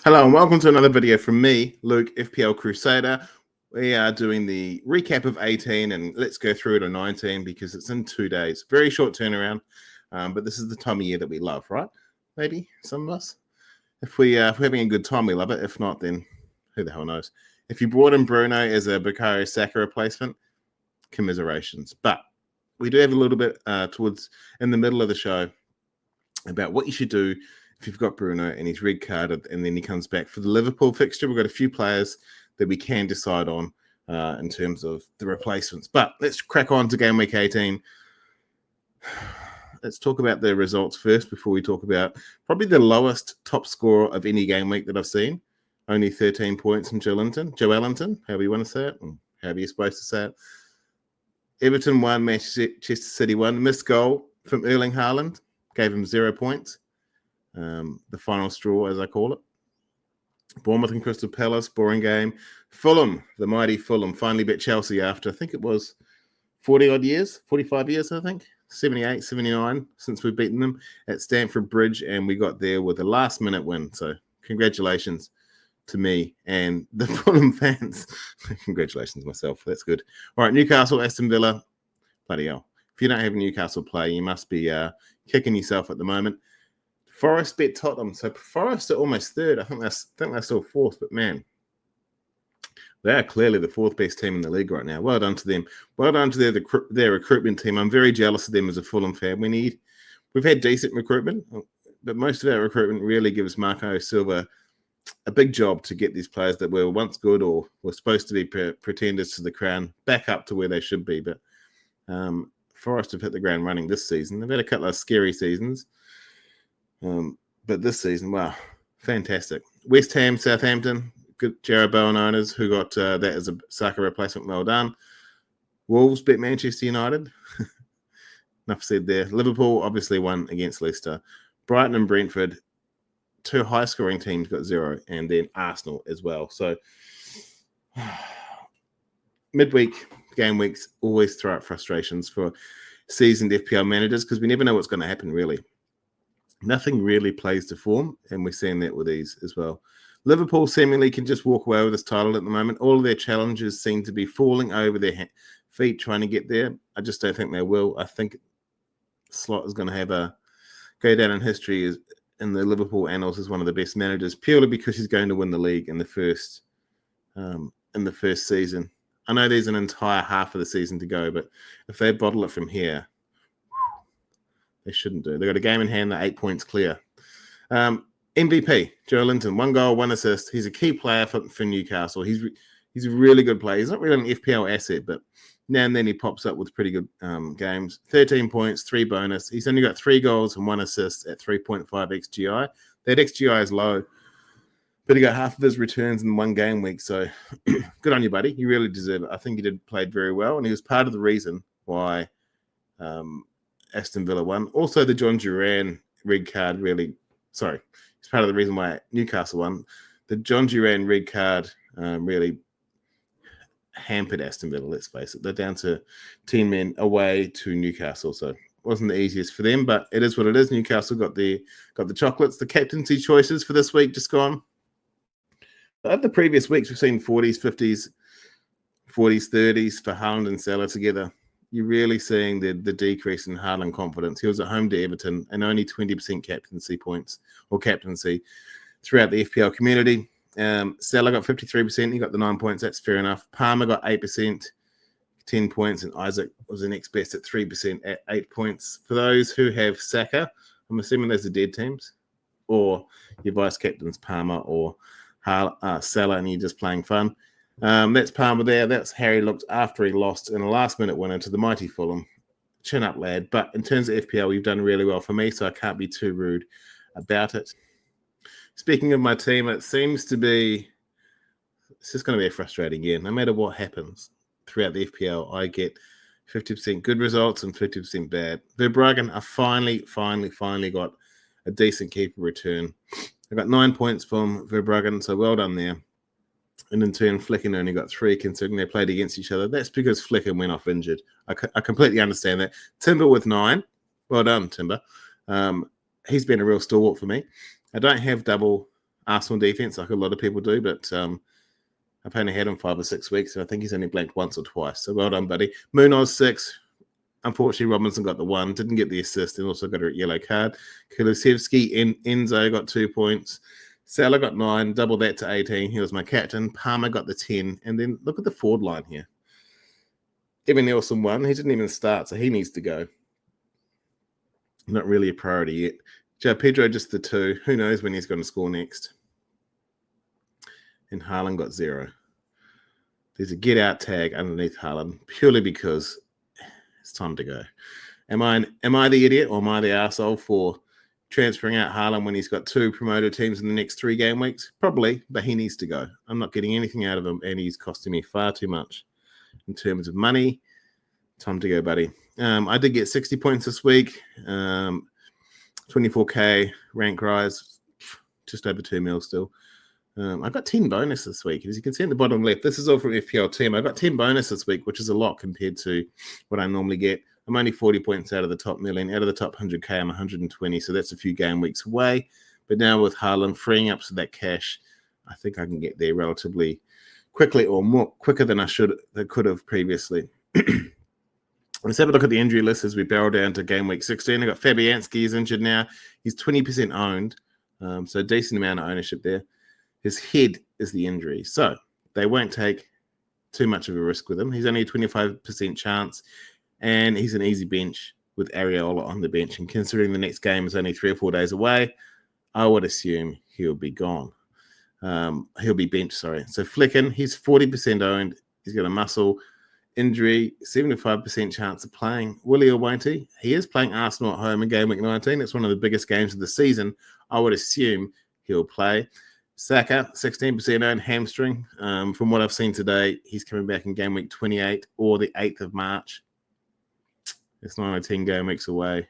Hello and welcome to another video from me, Luke, FPL Crusader. We are doing the recap of 18 and let's go through to 19 because it's in 2 days. Very short turnaround, but this is the time of year that we love, right? Maybe some of us. If we're having a good time, we love it. If not, then who the hell knows? If you brought in Bruno as a Bukayo Saka replacement, commiserations. But we do have a little bit towards in the middle of the show about what you should do if you've got Bruno and he's red carded and then he comes back for the Liverpool fixture. We've got a few players that we can decide on in terms of the replacements. But let's crack on to game week 18. Let's talk about the results first before we talk about probably the lowest top scorer of any game week that I've seen. Only 13 points from Joelinton, however you want to say it, or however you're supposed to say it. Everton won, Manchester City won. Missed goal from Erling Haaland, gave him 0 points. The final straw, as I call it. Bournemouth and Crystal Palace, boring game. Fulham, the mighty Fulham, finally beat Chelsea after, I think it was 40-odd years, 45 years, I think. 78, 79 since we've beaten them at Stamford Bridge, and we got there with a last-minute win. So congratulations to me and the Fulham fans. Congratulations myself. That's good. All right, Newcastle, Aston Villa. Bloody hell. If you don't have a Newcastle play, you must be kicking yourself at the moment. Forest beat Tottenham. So Forest are almost third. I think they're still fourth, but man, they are clearly the fourth best team in the league right now. Well done to them. Well done to their recruitment team. I'm very jealous of them as a Fulham fan. We've had decent recruitment, but most of our recruitment really gives Marco Silva a big job to get these players that were once good or were supposed to be pretenders to the crown back up to where they should be. But Forest have hit the ground running this season. They've had a couple of scary seasons. But this season, wow, fantastic. West Ham, Southampton, good Jarrod Bowen owners who got that as a Saka replacement. Well done. Wolves beat Manchester United. Enough said there. Liverpool obviously won against Leicester. Brighton and Brentford, two high-scoring teams got 0, and then Arsenal as well. So midweek game weeks always throw out frustrations for seasoned FPL managers because we never know what's going to happen, really. Nothing really plays to form, and we're seeing that with these as well. Liverpool seemingly can just walk away with this title at the moment. All of their challenges seem to be falling over their feet trying to get there. I just don't think they will. I think Slot is going to go down in history in the Liverpool annals as one of the best managers, purely because he's going to win the league in the first season. I know there's an entire half of the season to go, but if they bottle it from here, they shouldn't do. They've got a game in hand. They're 8 points clear. MVP, Joelinton, 1 goal, 1 assist. He's a key player for Newcastle. He's a really good player. He's not really an FPL asset, but now and then he pops up with pretty good games. 13 points, 3 bonus. He's only got 3 goals and 1 assist at 3.5 XGI. That XGI is low, but he got half of his returns in 1 game week. So good on you, buddy. You really deserve it. I think he played very well, and he was part of the reason why Aston Villa won. Also, the John Duran red card it's part of the reason why Newcastle won. The John Duran red card really hampered Aston Villa, let's face it. They're down to 10 men away to Newcastle, so it wasn't the easiest for them, but it is what it is. Newcastle got the chocolates. The captaincy choices for this week just gone. Over the previous weeks, we've seen 40s, 50s, 40s, 30s for Haaland and Salah together. You're really seeing the decrease in Haaland confidence. He was at home to Everton and only 20% captaincy points or captaincy throughout the FPL community. Salah got 53%. He got the 9 points. That's fair enough. Palmer got 8%, 10 points, and Isak was the next best at 3% at 8 points. For those who have Saka, I'm assuming those are dead teams, or your vice captain's Palmer or Salah, and you're just playing fun. That's Palmer there. That's Harry looked after he lost in a last-minute winner to the mighty Fulham. Chin up, lad. But in terms of FPL, you've done really well for me, so I can't be too rude about it. Speaking of my team, it seems to be it's just going to be a frustrating year. No matter what happens throughout the FPL, I get 50% good results and 50% bad. Verbruggen, I finally got a decent keeper return. I got 9 points from Verbruggen, so well done there. And in turn, Flicken only got 3, considering they played against each other. That's because Flicken went off injured. I completely understand that. Timber with 9. Well done, Timber. He's been a real stalwart for me. I don't have double Arsenal defense like a lot of people do, but I've only had him 5 or 6 weeks, and I think he's only blanked once or twice. So well done, buddy. Munoz 6. Unfortunately, Robinson got the 1, didn't get the assist, and also got a yellow card. Kulusevski and Enzo got 2 points. Salah got 9, double that to 18. He was my captain. Palmer got the 10. And then look at the forward line here. Evan Nielsen 1. He didn't even start, so he needs to go. Not really a priority yet. Joe Pedro just the 2. Who knows when he's going to score next? And Haaland got 0. There's a get out tag underneath Haaland purely because it's time to go. Am I the idiot or am I the arsehole for transferring out Haaland when he's got 2 promoted teams in the next 3 game weeks? Probably, but he needs to go. I'm not getting anything out of him, and he's costing me far too much in terms of money. Time to go, buddy. I did get 60 points this week. 24K rank rise, just over 2 mil still. I got 10 bonus this week. As you can see in the bottom left, this is all from FPL Team. I got 10 bonus this week, which is a lot compared to what I normally get. I'm only 40 points out of the top million. Out of the top 100K, I'm 120, so that's a few game weeks away. But now with Haaland freeing up some of that cash, I think I can get there relatively quickly, or more quicker than I could have previously. Let's have a look at the injury list as we barrel down to game week 16. I've got Fabianski. He's injured now. He's 20% owned, so a decent amount of ownership there. His head is the injury, so they won't take too much of a risk with him. He's only a 25% chance, and he's an easy bench with Areola on the bench. And considering the next game is only 3 or 4 days away, I would assume he'll be gone. He'll be benched, sorry. So Flicken, he's 40% owned. He's got a muscle injury, 75% chance of playing. Will he or won't he? He is playing Arsenal at home in game week 19. It's one of the biggest games of the season. I would assume he'll play. Saka, 16% owned, hamstring. From what I've seen today, he's coming back in game week 28 or the 8th of March. It's 9 or 10 game weeks away.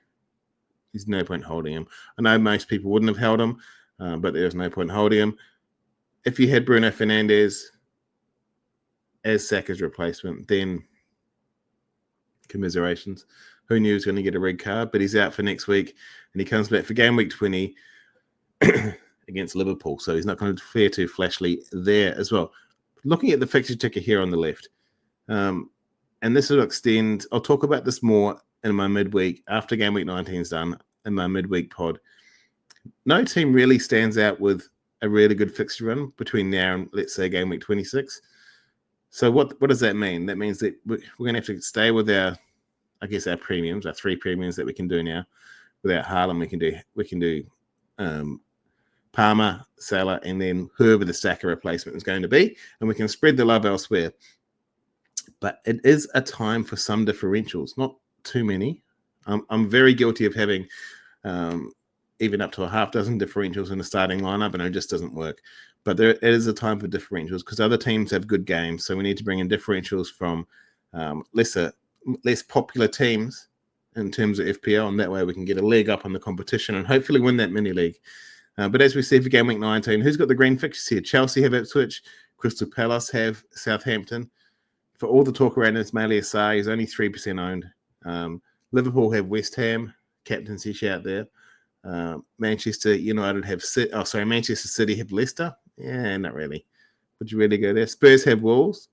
There's no point holding him. I know most people wouldn't have held him, but there's no point holding him. If you had Bruno Fernandes as Saka's replacement, then commiserations. Who knew he was going to get a red card, but he's out for next week, and he comes back for game week 20 against Liverpool, so he's not going to fare too flashily there as well. Looking at the fixture ticker here on the left, and this will extend, I'll talk about this more in my midweek, after game week 19 is done, in my midweek pod. No team really stands out with a really good fixture run between now and, let's say, game week 26. So what does that mean? That means that we're going to have to stay with our premiums, our 3 premiums that we can do now. Without Haaland, we can do Palmer, Salah, and then whoever the Saka replacement is going to be, and we can spread the love elsewhere. But it is a time for some differentials, not too many. I'm very guilty of having even up to a half dozen differentials in the starting lineup, and it just doesn't work. But it is a time for differentials because other teams have good games, so we need to bring in differentials from less popular teams in terms of FPL, and that way we can get a leg up on the competition and hopefully win that mini league. But as we see for game week 19, who's got the green fixtures here? Chelsea have Ipswich, Crystal Palace have Southampton. For all the talk around Ismaila Sarr, he's only 3% owned. Liverpool have West Ham, captaincy shout there. Manchester United have Manchester City have Leicester. Yeah, not really. Would you really go there? Spurs have Wolves.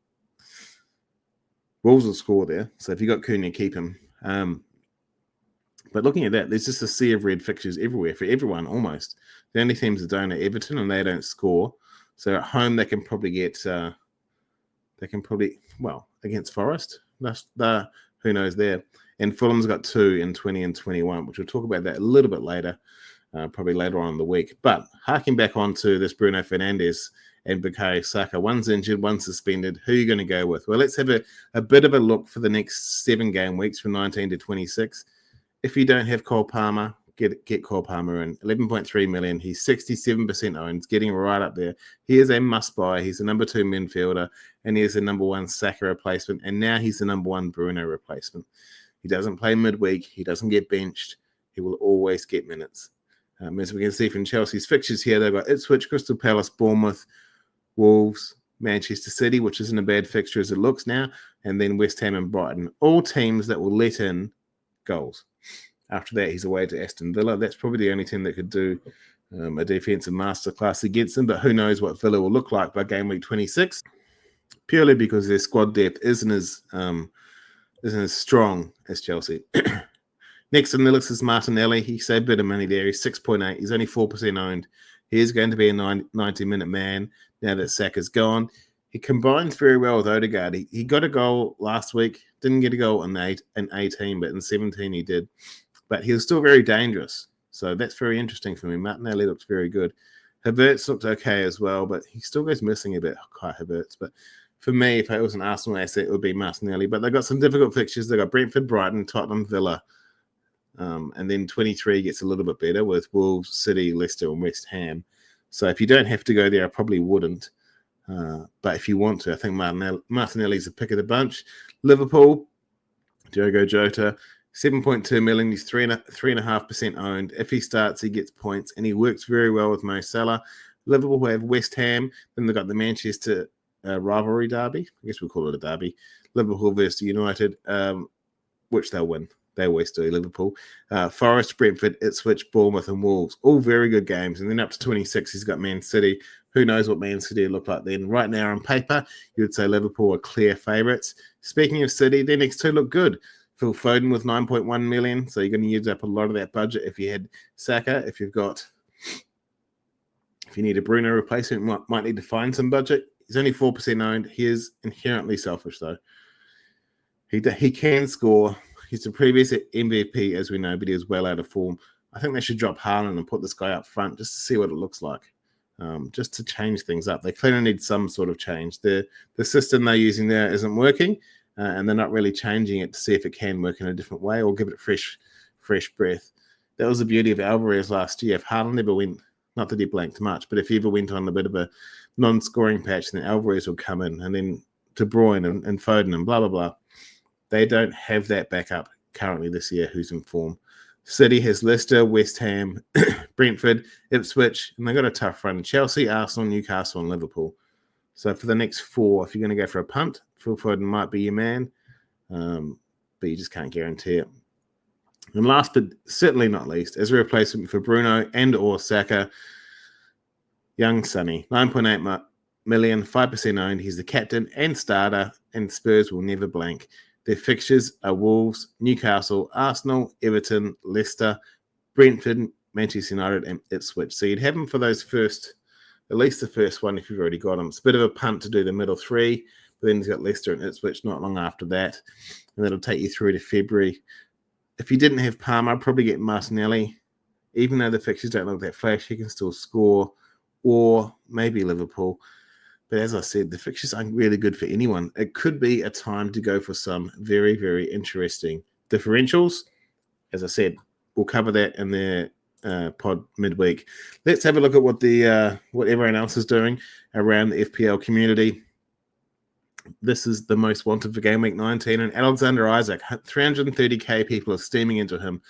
Wolves will score there. So if you got Cunha, keep him. But looking at that, there's just a sea of red fixtures everywhere for everyone almost. The only teams that don't are Everton, and they don't score. So at home, they can probably get, against Forest. Who knows there. And Fulham's got 2 in 20 and 21, which we'll talk about that a little bit later, probably later on in the week. But harking back onto this Bruno Fernandes and Bukayo Saka, one's injured, one's suspended. Who are you going to go with? Well, let's have a bit of a look for the next 7 game weeks from 19 to 26. If you don't have Cole Palmer, get Cole Palmer in. 11.3 million. He's 67% owned. He's getting right up there. He is a must-buy. He's the number 2 midfielder, and he is the number 1 Saka replacement, and now he's the number 1 Bruno replacement. He doesn't play midweek. He doesn't get benched. He will always get minutes. As we can see from Chelsea's fixtures here, they've got Ipswich, Crystal Palace, Bournemouth, Wolves, Manchester City, which isn't a bad fixture as it looks now, and then West Ham and Brighton. All teams that will let in goals. After that, he's away to Aston Villa. That's probably the only team that could do a defensive masterclass against them, but who knows what Villa will look like by game week 26, purely because their squad depth isn't as strong as Chelsea. Next on the list is Martinelli. He saved a bit of money there. He's 6.8. He's only 4% owned. He is going to be a 90-minute man now that Saka's gone. He combines very well with Odegaard. He got a goal last week. Didn't get a goal in 18, but in 17 he did. But he was still very dangerous. So that's very interesting for me. Martinelli looks very good. Havertz looked okay as well, but he still goes missing a bit, Kai Havertz. But for me, if it was an Arsenal asset, it would be Martinelli. But they've got some difficult fixtures. They've got Brentford, Brighton, Tottenham, Villa. And then 23 gets a little bit better with Wolves, City, Leicester, and West Ham. So if you don't have to go there, I probably wouldn't. But if you want to, I think Martinelli's a pick of the bunch. Liverpool, Diogo Jota, 7.2 million. He's 3.5% owned. If he starts, he gets points, and he works very well with Mo Salah. Liverpool have West Ham. Then they've got the Manchester rivalry derby. I guess we'll call it a derby. Liverpool versus United, which they'll win. They always do, Liverpool. Forest, Brentford, Ipswich, Bournemouth, and Wolves. All very good games. And then up to 26, he's got Man City. Who knows what Man City look like then? Right now on paper, you would say Liverpool are clear favourites. Speaking of City, their next two look good. Phil Foden with 9.1 million. So you're going to use up a lot of that budget if you had Saka. If you need a Bruno replacement, might need to find some budget. He's only 4% owned. He is inherently selfish, though. He can score. He's the previous MVP, as we know, but he was well out of form. I think they should drop Haaland and put this guy up front just to see what it looks like, just to change things up. They clearly need some sort of change. The system they're using there isn't working, and they're not really changing it to see if it can work in a different way or give it fresh breath. That was the beauty of Alvarez last year. If Haaland ever went, not that he blanked much, but if he ever went on a bit of a non-scoring patch, then Alvarez would come in, and then De Bruyne and Foden and blah, blah, blah. They don't have that backup currently this year who's in form. City has Leicester, West Ham, Brentford, Ipswich, and they've got a tough run. Chelsea, Arsenal, Newcastle, and Liverpool. So for the next four, if you're going to go for a punt, Phil Foden might be your man, but you just can't guarantee it. And last but certainly not least, as a replacement for Bruno and or Saka, young Sonny, 9.8 million, 5% owned. He's the captain and starter, and Spurs will never blank. Their fixtures are Wolves, Newcastle, Arsenal, Everton, Leicester, Brentford, Manchester United, and Ipswich. So you'd have them for those at least the first one if you've already got them. It's a bit of a punt to do the middle three, but then you've got Leicester and Ipswich not long after that, and that'll take you through to February. If you didn't have Palmer, I'd probably get Martinelli. Even though the fixtures don't look that flash, he can still score, or maybe Liverpool. But as I said, the fixtures aren't really good for anyone. It could be a time to go for some very, very interesting differentials. As I said, we'll cover that in the pod midweek. Let's have a look at what everyone else is doing around the FPL community. This is the most wanted for Game Week 19, and Alexander Isak, 330k people are steaming into him.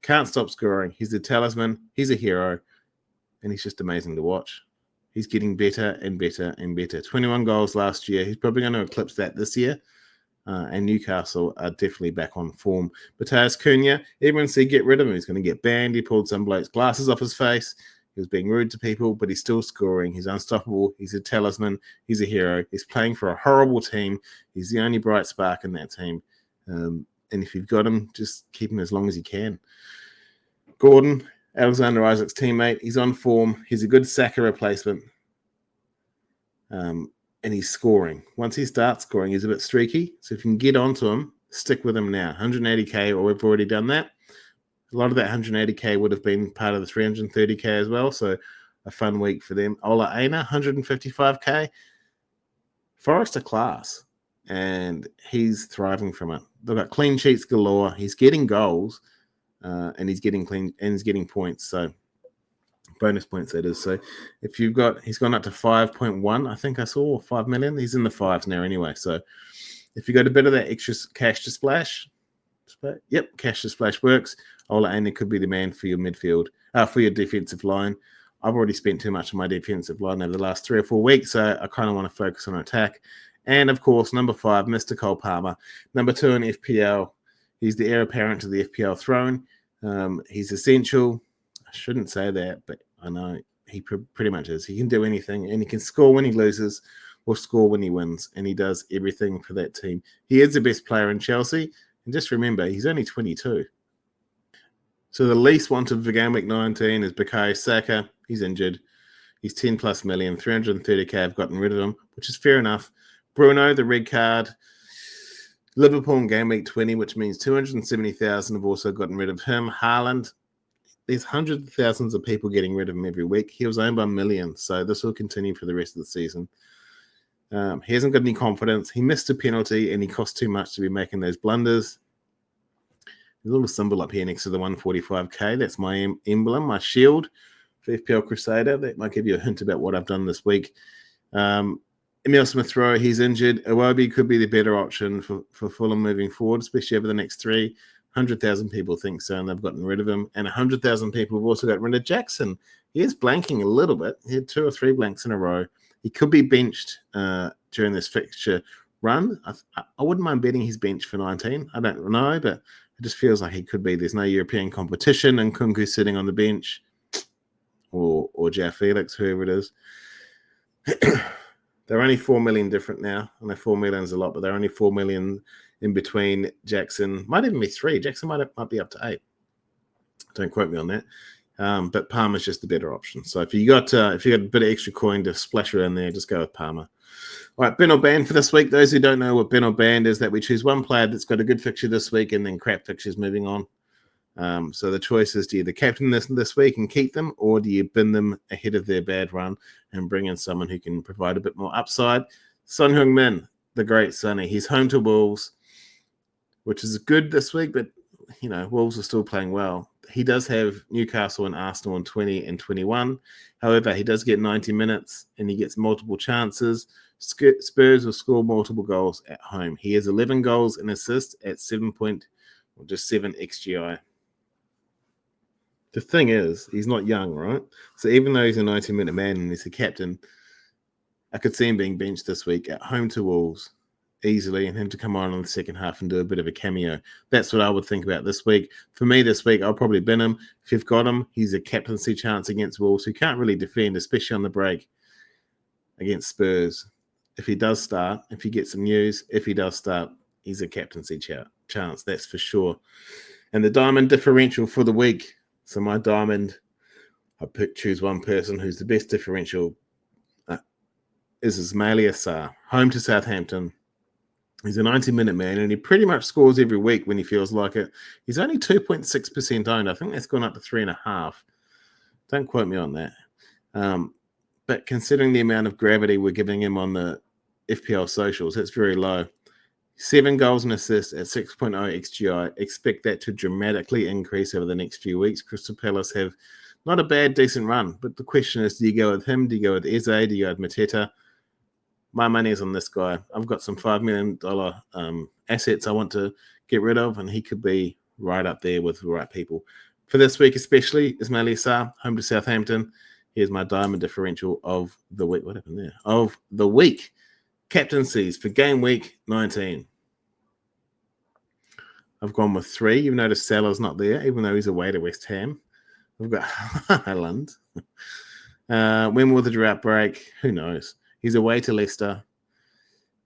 Can't stop scoring. He's a talisman. He's a hero, and he's just amazing to watch. He's getting better and better and better. 21 goals last year. He's probably going to eclipse that this year. And Newcastle are definitely back on form. Matheus Cunha, everyone said get rid of him. He's going to get banned. He pulled some bloke's glasses off his face. He was being rude to people, but he's still scoring. He's unstoppable. He's a talisman. He's a hero. He's playing for a horrible team. He's the only bright spark in that team. And if you've got him, just keep him as long as you can. Gordon, Alexander Isak's teammate. He's on form. He's a good Saka replacement. And he's scoring. Once he starts scoring, he's a bit streaky. So if you can get onto him, stick with him now. 180k, or we've already done that. A lot of that 180k would have been part of the 330k as well. So a fun week for them. Ola Aina, 155k. Forest are class. And he's thriving from it. They've got clean sheets galore. He's getting goals. And he's getting points. So bonus points, that is. So if you've got, he's gone up to 5.1, I think I saw, 5 million. He's in the fives now anyway. So if you got a bit of that extra cash to splash, cash to splash works. Ola Aina could be the man for your midfield, for your defensive line. I've already spent too much on my defensive line over the last 3 or 4 weeks, so I kind of want to focus on attack. And of course, number 5, Mr. Cole Palmer. Number 2 in FPL. He's the heir apparent to the FPL throne. He's essential. I shouldn't say that, but I know he pretty much is. He can do anything, and he can score when he loses or score when he wins, and he does everything for that team. He is the best player in Chelsea, and just remember, he's only 22. So the least wanted for game week 19 is Bukayo Saka. He's injured. He's 10 plus million, 330k have gotten rid of him, which is fair enough. Bruno, the red card. Liverpool in game week 20, which means 270,000 have also gotten rid of him. Haaland, there's hundreds of thousands of people getting rid of him every week. He was owned by millions, so this will continue for the rest of the season. He hasn't got any confidence. He missed a penalty, and he cost too much to be making those blunders. There's a little symbol up here next to the 145k. That's my emblem, my shield for FPL Crusader. That might give you a hint about what I've done this week. Emile Smith-Rowe, he's injured. Iwobi could be the better option for Fulham moving forward, especially over the next 300,000 people think so, and they've gotten rid of him. And 100,000 people have also got rid of Jackson. He is blanking a little bit. He had 2 or 3 blanks in a row. He could be benched during this fixture run. I wouldn't mind betting he's benched for 19. I don't know, but it just feels like he could be. There's no European competition, and Kunku's sitting on the bench, or Jao Felix, whoever it is. They're only 4 million different now. I know 4 million is a lot, but they're only 4 million in between. Jackson might even be 3. Jackson might be up to 8. Don't quote me on that. But Palmer's just the better option. So if you got a bit of extra coin to splash around there, just go with Palmer. All right, Ben or Band for this week. Those who don't know what Ben or Band is, that we choose one player that's got a good fixture this week and then crap fixtures moving on. So the choice is, do you either captain this week and keep them, or do you bin them ahead of their bad run and bring in someone who can provide a bit more upside? Son Heung-min, the great Sonny. He's home to Wolves, which is good this week, but Wolves are still playing well. He does have Newcastle and Arsenal in 20 and 21. However, he does get 90 minutes and he gets multiple chances. Spurs will score multiple goals at home. He has 11 goals and assists at 7 XGI. The thing is, he's not young, right? So even though he's a 90-minute man and he's a captain, I could see him being benched this week at home to Wolves easily, and him to come on in the second half and do a bit of a cameo. That's what I would think about this week. For me this week, I'll probably bin him. If you've got him, he's a captaincy chance against Wolves, who can't really defend, especially on the break against Spurs. If he does start, if you get some news, if he does start, he's a captaincy chance, that's for sure. And the Diamond Differential for the week. So my Diamond, I choose one person who's the best differential, is Ismail Assar, home to Southampton. He's a 90-minute man, and he pretty much scores every week when he feels like it. He's only 2.6% owned. I think that's gone up to 3.5%. Don't quote me on that. But considering the amount of gravity we're giving him on the FPL socials, that's very low. 7 goals and assists at 6.0 XGI. Expect that to dramatically increase over the next few weeks. Crystal Palace have not a bad, decent run. But the question is, do you go with him? Do you go with Eze? Do you go with Mateta? My money is on this guy. I've got some $5 million assets I want to get rid of, and he could be right up there with the right people. For this week especially, Ismail Assar, home to Southampton. Here's my Diamond Differential of the week. What happened there? Of the week. Captaincies for game week 19. I've gone with 3. You've noticed Salah's not there, even though he's away to West Ham. We've got Haaland. When will the drought break? Who knows? He's away to Leicester.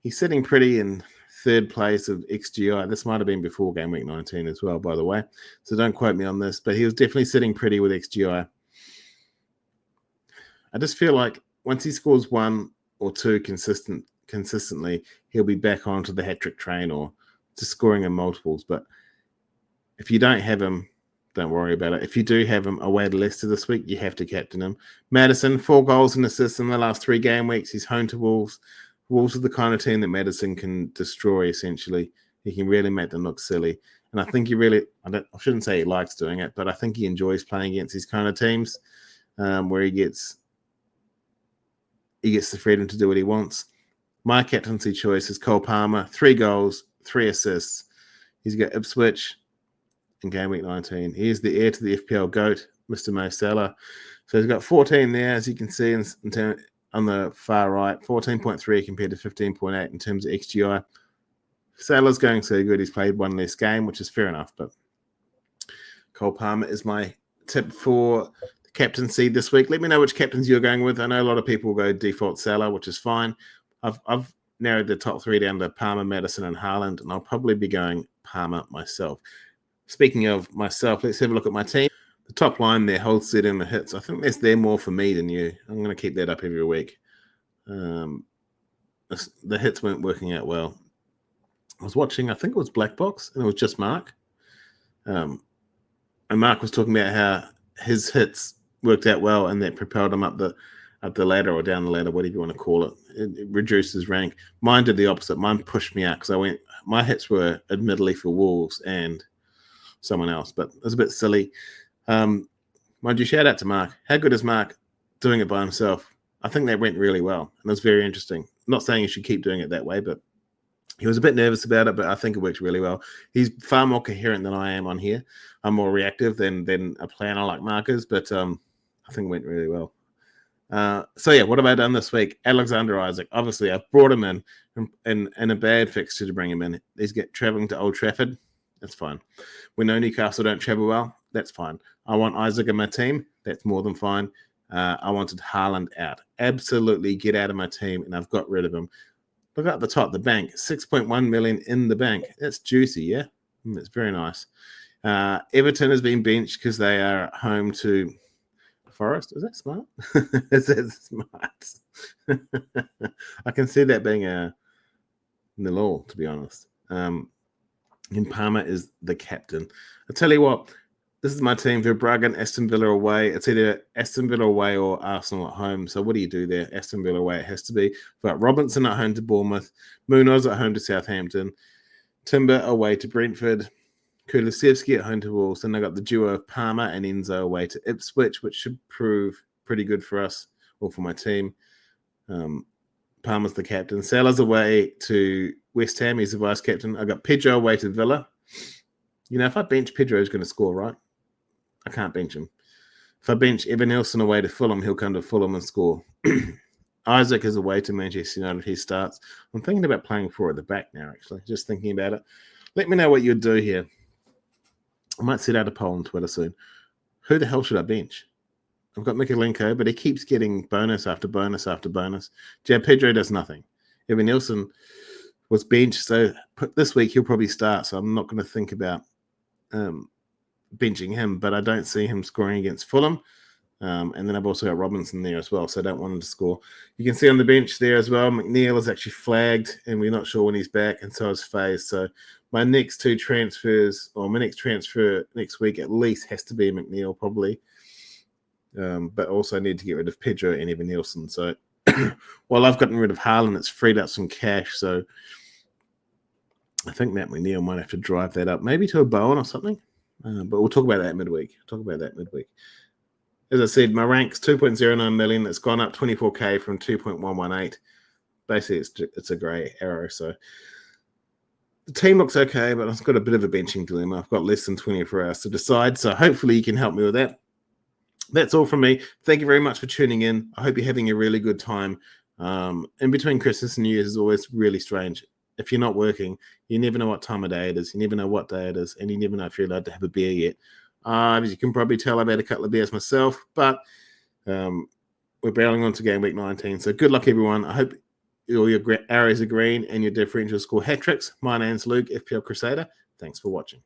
He's sitting pretty in 3rd place of XGI. This might have been before game week 19 as well, by the way. So don't quote me on this, but he was definitely sitting pretty with XGI. I just feel like once he scores 1 or 2 consistently, he'll be back onto the hat-trick train or just scoring in multiples. But if you don't have him, don't worry about it. If you do have him away to Leicester this week, you have to captain him. Maddison, 4 goals and assists in the last 3 game weeks. He's home to Wolves. Wolves are the kind of team that Maddison can destroy, essentially. He can really make them look silly. And I think I shouldn't say he likes doing it, but I think he enjoys playing against these kind of teams where he gets the freedom to do what he wants. My captaincy choice is Cole Palmer, 3 goals, 3 assists. He's got Ipswich in game week 19. He is the heir to the FPL GOAT, Mr. Mo Salah. So he's got 14 there, as you can see on the far right, 14.3 compared to 15.8 in terms of XGI. Salah's going so good. He's played 1 less game, which is fair enough. But Cole Palmer is my tip for the captaincy this week. Let me know which captains you're going with. I know a lot of people go default Salah, which is fine. I've narrowed the top 3 down to Palmer, Madison, and Haaland, and I'll probably be going Palmer myself. Speaking of myself, let's have a look at my team. The top line there holds set in the hits. I think that's there more for me than you. I'm going to keep that up every week. The hits weren't working out well. I was watching, I think it was Black Box, and it was just Mark. And Mark was talking about how his hits worked out well, and that propelled him up the ladder or down the ladder, whatever you want to call it. It reduced his rank. Mine did the opposite. Mine pushed me out because my hits were admittedly for Wolves and someone else, but it was a bit silly. Mind you, shout out to Mark. How good is Mark doing it by himself? I think that went really well, and it was very interesting. I'm not saying you should keep doing it that way, but he was a bit nervous about it, but I think it worked really well. He's far more coherent than I am on here. I'm more reactive than a planner like Mark is, but I think it went really well. So yeah, what have I done this week? Alexander Isak. Obviously, I've brought him in a bad fixture to bring him in. He's traveling to Old Trafford. That's fine. We know Newcastle don't travel well. That's fine. I want Isak in my team. That's more than fine. I wanted Haaland out. Absolutely get out of my team, and I've got rid of him. Look at the top, the bank. 6.1 million in the bank. That's juicy, yeah? That's very nice. Everton has been benched because they are at home to Forest. Is that smart? Is that smart? I can see that being a nil-all, to be honest. And Palmer is the captain. I tell you what, this is my team. Verbruggen, Aston Villa away. It's either Aston Villa away or Arsenal at home. So what do you do there? Aston Villa away, it has to be. But Robinson at home to Bournemouth. Munoz at home to Southampton. Timber away to Brentford. Kulusevski at home to Wolves. And I got the duo of Palmer and Enzo away to Ipswich, which should prove pretty good for us or for my team. Palmer's the captain. Salah's away to West Ham. He's the vice captain. I got Pedro away to Villa. You know, if I bench Pedro, he's going to score, right? I can't bench him. If I bench Evan Nielsen away to Fulham, he'll come to Fulham and score. Isak is away to Manchester United. He starts. I'm thinking about playing 4 at the back now, actually. Just thinking about it. Let me know what you'd do here. I might set out a poll on Twitter soon. Who the hell should I bench? I've got Mikalenko, but he keeps getting bonus after bonus after bonus. Jab Pedro does nothing. Evan Nielsen was benched, so this week he'll probably start, so I'm not going to think about benching him, but I don't see him scoring against Fulham. And then I've also got Robinson there as well, so I don't want him to score. You can see on the bench there as well, McNeil is actually flagged, and we're not sure when he's back, and so is Faze. So my next 2 transfers, or my next transfer next week at least has to be McNeil probably. But also I need to get rid of Pedro and Evan Nielsen. So while I've gotten rid of Haaland, it's freed up some cash, so I think Matt McNeil might have to drive that up, maybe to a Bowen or something. But we'll talk about that midweek. As I said, my rank's 2.09 million. It's gone up 24k from 2.118. Basically, it's a grey arrow. So the team looks okay, but I've got a bit of a benching dilemma. I've got less than 24 hours to decide. So hopefully you can help me with that. That's all from me. Thank you very much for tuning in. I hope you're having a really good time. In between Christmas and New Year's is always really strange. If you're not working, you never know what time of day it is. You never know what day it is, and you never know if you're allowed to have a beer yet. As you can probably tell, I've had a couple of beers myself, but we're barreling on to game week 19. So good luck, everyone. I hope all your arrows are green and your differential score hat tricks. My name's Luke, FPL Crusader. Thanks for watching.